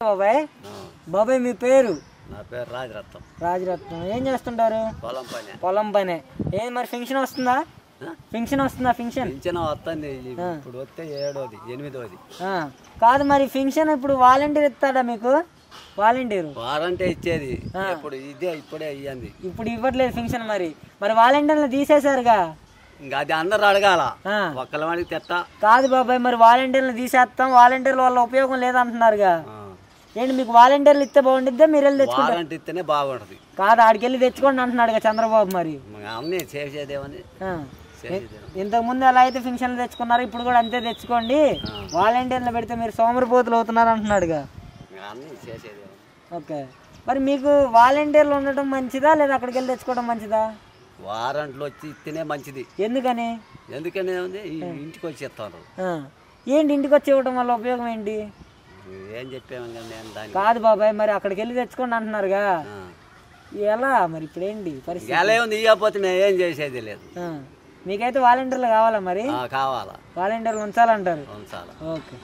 బాబాయ్ బాబాయ్ మీ పేరు? నా పేరు రాజరత్నం. రాజరత్నం. ఏం చేస్తుంటారు? పొలం పని. పొలం పనే. ఏం మరి ఫంక్షన్ వస్తుందా? ఫంక్షన్ వస్తుందా? ఫంక్షన్ వస్తుంది ఇప్పుడు వస్తే 7వది 8వది కాదు మరి ఫంక్షన్ ఇప్పుడు వాలంటీర్ ఇస్తాడా మీకు? వాలంటీర్ వారంటీ ఇచ్చేది ఇప్పుడు ఇదే ఇప్పుడే ఇయ్యంది. ఇప్పుడు ఇవ్వట్లేదు ఫంక్షన్. మరి వాలంటీర్లు తీసేశారుగా. ఇంకా అది అందరు అడగాల ఒక్కల వాడికి తెత్తా కాదు బాబాయ్, మరి వాలంటీర్లు తీసేస్తాం, వాలంటీర్ల వల్ల ఉపయోగం లేదంటున్నారుగా. ఏంటి మీకు వాలంటీర్లు ఇస్తే బాగుంటుందా మీరు వెళ్ళి తెచ్చుకుంటారు? వారంటీ ఇస్తేనే బాగుంటది. కాదు ఆడికి వెళ్ళి తెచ్చుకోండి అంటున్నాడు చంద్రబాబు. మరి అన్నీ చేసేదేమని ఇంతకు ముందు ఎలా అయితే ఫంక్షన్లు తెచ్చుకున్నారు ఇప్పుడు కూడా అంతే తెచ్చుకోండి, వాలంటీర్లు పెడితే మీరు సోమరిపోతులు అవుతున్నారు అంటున్నాడుగా. అన్నీ చేసేదేమని. ఓకే, మరి మీకు వాలంటీర్లు ఉండటం మంచిదా లేదా అక్కడికి వెళ్ళి తెచ్చుకోవడం మంచిదా? వారంట్లు వచ్చి ఇస్తేనే మంచిది. ఎందుకని? ఎందుకని ఇంటికి వచ్చి ఇస్తారు. ఏంటి ఇంటికి వచ్చి ఇవ్వడం వల్ల ఉపయోగం ఏంటి? ఏం చెప్పాము నేను దానికి. కాదు బాబాయ్, మరి అక్కడికి వెళ్ళి తెచ్చుకోండి అంటున్నారుగా. ఎలా మరి ఇప్పుడు ఏంటి పరిస్థితి? ఎలా ఉంది ఇవ్వకపోతే మేము ఏం చేసేది లేదు. మీకైతే వాలంటీర్లు కావాలా? మరి కావాలా, వాలంటీర్లు ఉంచాలంటారు. ఉంచాలా. ఓకే.